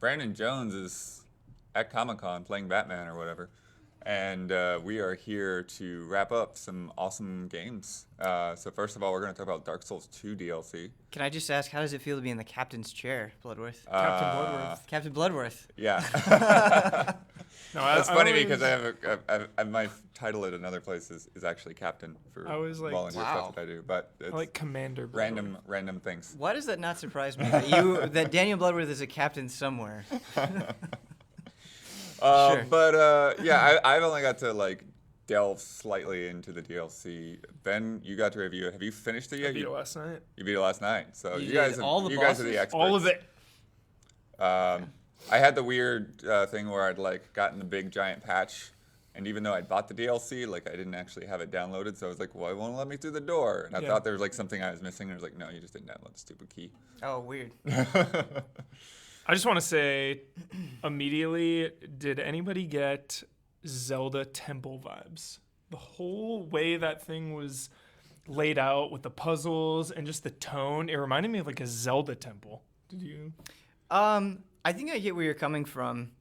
Brandon Jones is at Comic-Con playing Batman or whatever. And we are here to wrap up some awesome games. So first of all, we're going to talk about Dark Souls 2 DLC. Can I just ask, how does it feel to be in the captain's chair, Bloodworth? Captain Bloodworth. Captain Bloodworth. Yeah. No, That's funny because I have my title at another place is actually Captain for volunteer stuff that I do. But it's I like Commander Bloodworth. random things. Why does that not surprise me that Daniel Bloodworth is a captain somewhere? Sure. But yeah, I've only got to delve slightly into the DLC. Ben, you got to review it. Have you finished it yet? I beat it last night. You beat it last night. So You you guys, did all the you guys are bosses? the experts. All of it. I had the weird thing where I'd gotten the big giant patch, and even though I'd bought the DLC, I didn't actually have it downloaded. So I was like, well, it won't let me through the door. And I thought there was something I was missing. And I was like, no, you just didn't download the stupid key. Oh, weird. I just want to say immediately, did anybody get Zelda Temple vibes? The whole way that thing was laid out with the puzzles and just the tone, it reminded me of a Zelda temple. Did you? I think I get where you're coming from.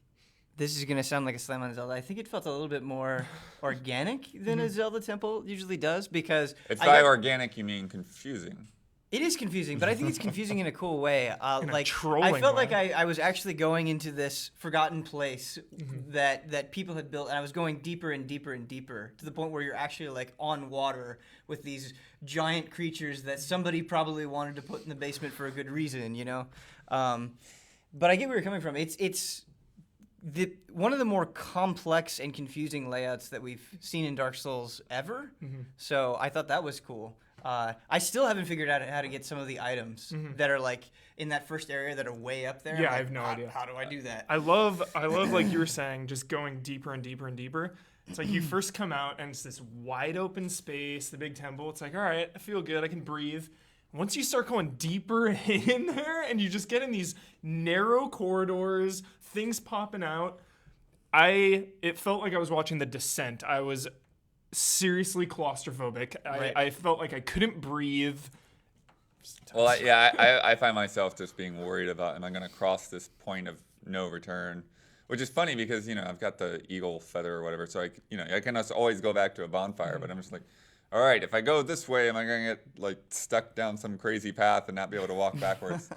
This is going to sound like a slam on Zelda. I think it felt a little bit more organic than a Zelda temple usually does because... It's by organic, you mean confusing. It is confusing, but I think it's confusing in a cool way. a trolling I felt way. like I was actually going into this forgotten place that people had built, and I was going deeper and deeper and deeper to the point where you're actually on water with these giant creatures that somebody probably wanted to put in the basement for a good reason, you know? But I get where you're coming from. It's one of the more complex and confusing layouts that we've seen in Dark Souls ever. So I thought that was cool. I still haven't figured out how to get some of the items that are in that first area that are way up there. Yeah, I have no idea. How do I do that? I love like you were saying, just going deeper and deeper and deeper. It's you first come out and it's this wide open space, the big temple. It's all right, I feel good, I can breathe. Once you start going deeper in there and you just get in these narrow corridors, things popping out, it felt like I was watching The Descent. I was seriously claustrophobic. Right. I felt like I couldn't breathe. Well, I find myself just being worried about, am I going to cross this point of no return? Which is funny because, I've got the eagle feather or whatever, so I can always go back to a bonfire, but I'm just all right, if I go this way, am I going to get stuck down some crazy path and not be able to walk backwards?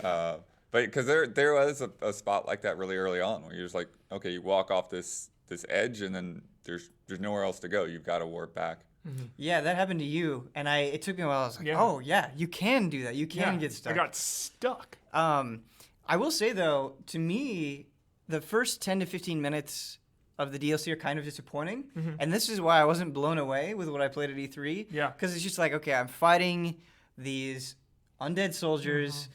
But because there was a spot like that really early on where you're just okay, you walk off this edge and then there's nowhere else to go. You've got to warp back. Yeah, that happened to you, and it took me a while. I was oh yeah, you can do that. You can get stuck. I got stuck. I will say though, to me, the first 10 to 15 minutes of the DLC are kind of disappointing, and this is why I wasn't blown away with what I played at E3. Yeah, because it's just okay, I'm fighting these undead soldiers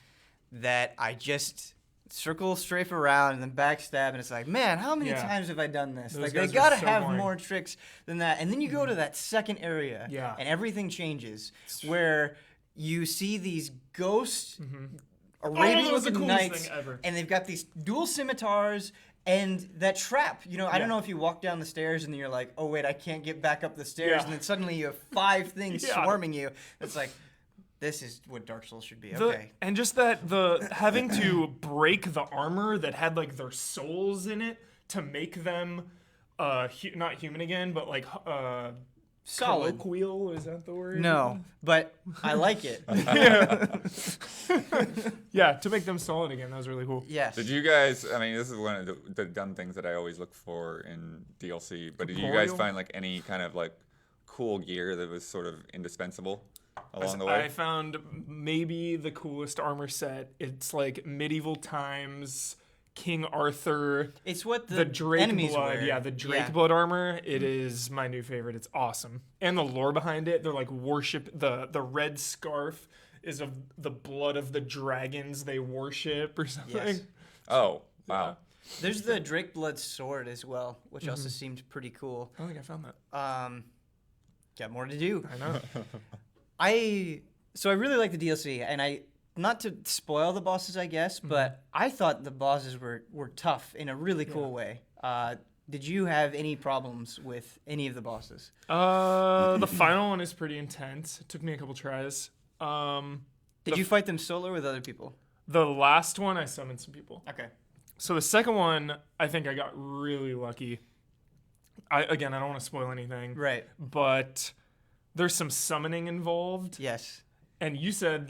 that I just circle, strafe around, and then backstab, and it's man, how many times have I done this? Those they guys gotta are so have boring. more tricks than that. And then you go to that second area, and everything changes, where you see these ghosts Arabian looking knights, and they've got these dual scimitars. And that trap, I don't know if you walk down the stairs and then you're oh wait, I can't get back up the stairs, and then suddenly you have 5 things swarming you. It's this is what Dark Souls should be. Okay. And just the having to break the armor that had their souls in it to make them not human again, but solid. Colloquial, is that the word? No, but I like it. Yeah, to make them solid again. That was really cool. Yes. Did you guys, this is one of the dumb things that I always look for in DLC, but did you guys find any kind of cool gear that was sort of indispensable along the way? I found maybe the coolest armor set. It's medieval times, King Arthur. It's what the Drake enemies blood. wear. Yeah, the Drake blood armor. It is my new favorite. It's awesome. And the lore behind it, they're worship the red scarf is of the blood of the dragons they worship or something. Yes. Oh, wow. There's the Drake blood sword as well, which also seemed pretty cool. I don't think I found that. Got more to do. I know. So I really like the DLC, and not to spoil the bosses, I guess, but I thought the bosses were tough in a really cool way. Did you have any problems with any of the bosses? The final one is pretty intense. It took me a couple tries. Did you fight them solo or with other people? The last one, I summoned some people. Okay. So the second one, I think I got really lucky. I don't want to spoil anything. Right. But there's some summoning involved. Yes. And you said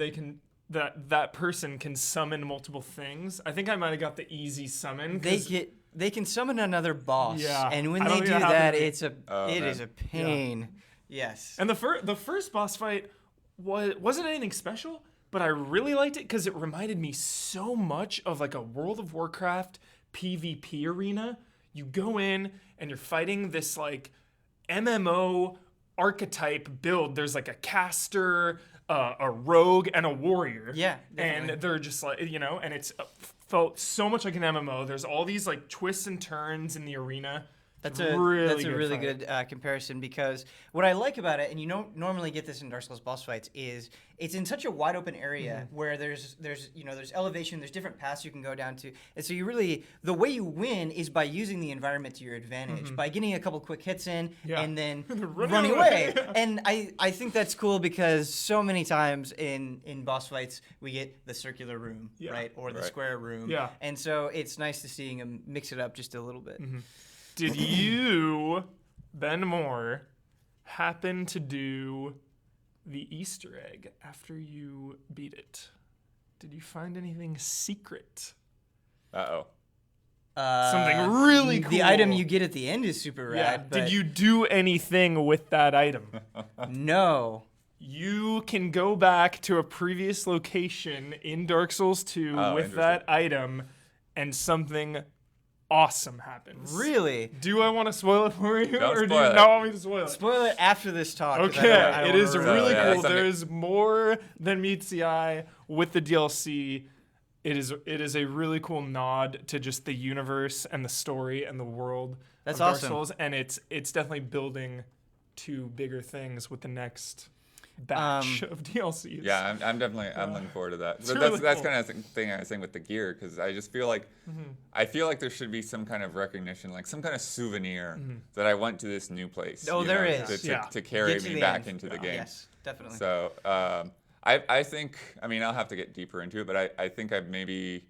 that person can summon multiple things. I think I might have got the easy summon. They can summon another boss. Yeah. And when I they don't do think that that, happened it is a pain. Yes. And the first boss fight wasn't anything special, but I really liked it because it reminded me so much of like a World of Warcraft PvP arena. You go in and you're fighting this like MMO archetype build. There's like a caster, a rogue, and a warrior. Yeah, definitely. And they're just like, and it's felt so much like an MMO. There's all these like twists and turns in the arena. That's a a really fight. good comparison, because what I like about it, and you don't normally get this in Dark Souls boss fights, is it's in such a wide open area where there's elevation, there's different paths you can go down to, and so the way you win is by using the environment to your advantage, by getting a couple quick hits in and then running away. And I think that's cool because so many times in boss fights we get the circular room, right, or the square room, and so it's nice to seeing them mix it up just a little bit. Did you, Ben Moore, happen to do the Easter egg after you beat it? Did you find anything secret? Uh-oh. Something really cool. The item you get at the end is super rad. Did you do anything with that item? No. You can go back to a previous location in Dark Souls 2 with that item, and something awesome happens. Really? Do I want to spoil it for you, Don't or do spoil you it. not want me to spoil it? Spoil it after this talk. 'Cause Okay, I don't it is wanna ruin really yeah, cool. that's There's more than meets the eye with the DLC. It is a really cool nod to just the universe and the story and the world That's of Dark awesome. Souls, and it's definitely building to bigger things with the next batch of DLCs. Yeah, I'm definitely looking forward to that. But really that's cool. kind of the thing I was saying with the gear, because I just feel like I feel like there should be some kind of recognition, like some kind of souvenir that I went to this new place. Oh, you there know, is. to carry Get to me the back end. into the game. Yes, definitely. So I think, I mean, I'll have to get deeper into it, but I think I've maybe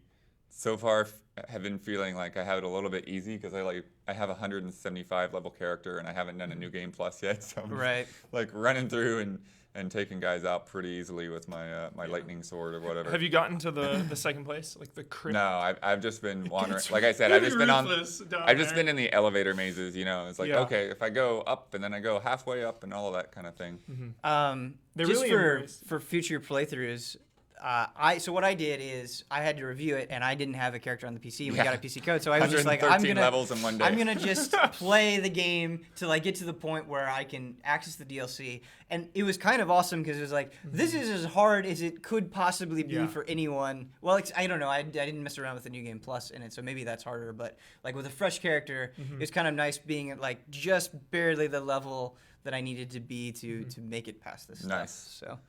so far have been feeling like I have it a little bit easy, because I have a 175 level character and I haven't done a new game plus yet, so I'm just, like running through and taking guys out pretty easily with my my lightning sword or whatever. Have you gotten to the second place, like the crypt? No, I've just been wandering. Like I said, I've just been been in the elevator mazes. You know, it's like okay, if I go up and then I go halfway up and all of that kind of thing. They just really for future playthroughs, so what I did is I had to review it, and I didn't have a character on the PC, and we got a PC code, so I was just like, 113 levels in one day. I'm gonna just play the game till I get to the point where I can access the DLC, and it was kind of awesome because it was like, this is as hard as it could possibly be for anyone. Well, I don't know, I didn't mess around with the New Game Plus in it, so maybe that's harder, but like with a fresh character, it's kind of nice being at like just barely the level that I needed to be to make it past this stuff. So.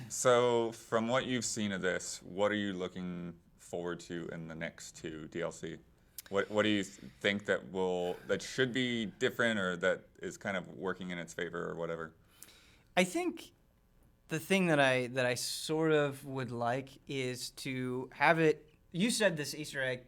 So from what you've seen of this, what are you looking forward to in the next two DLC? What do you think that should be different, or that is kind of working in its favor, or whatever? I think the thing that I sort of would like is to have it. You said this Easter egg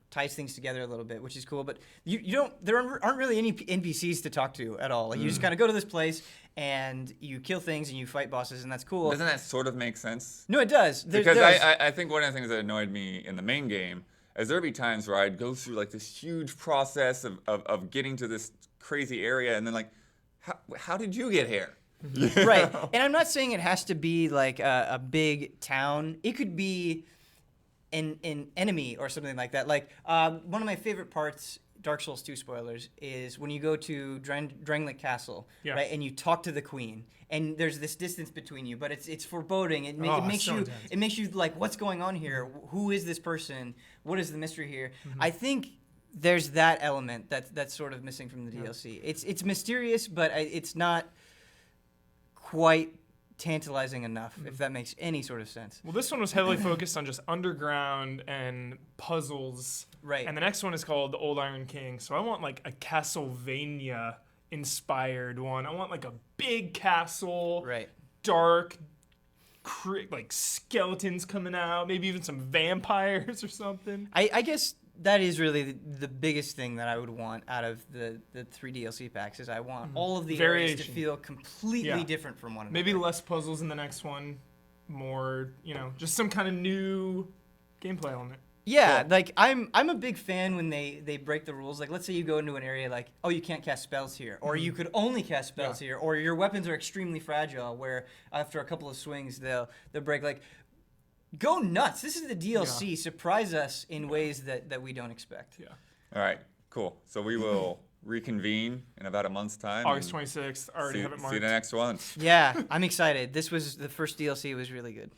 ties things together a little bit, which is cool. But you don't. There aren't really any NPCs to talk to at all. Like you just kind of go to this place and you kill things and you fight bosses, and that's cool. Doesn't that sort of make sense? No, it does. Because I think one of the things that annoyed me in the main game is there'd be times where I'd go through like this huge process of getting to this crazy area, and then like, how did you get here? Right. And I'm not saying it has to be like a big town. It could be an enemy or something like that. Like one of my favorite parts, Dark Souls 2 spoilers, is when you go to Drangleic Castle, right, and you talk to the Queen, and there's this distance between you, but it's foreboding. It makes you like, what's going on here? Who is this person? What is the mystery here? I think there's that element that's sort of missing from the DLC. It's mysterious, but it's not quite tantalizing enough, if that makes any sort of sense. Well, this one was heavily focused on just underground and puzzles. Right. And the next one is called The Old Iron King. So I want like a Castlevania inspired one. I want like a big castle. Right. Dark, like skeletons coming out, maybe even some vampires or something. I guess that is really the biggest thing that I would want out of the 3 DLC packs is I want all of the areas to Variation. feel completely different from one another. Maybe less puzzles in the next one, more, just some kind of new gameplay element. Yeah, like I'm a big fan when they break the rules. Like let's say you go into an area like, oh, you can't cast spells here, or you could only cast spells here, or your weapons are extremely fragile where after a couple of swings they'll break. Like go nuts. This is the DLC. Yeah. Surprise us in ways that we don't expect. Yeah. All right, cool. So we will reconvene in about a month's time. August and 26th, already have it marked. See the next one. Yeah, I'm excited. This was the first DLC. Was really good.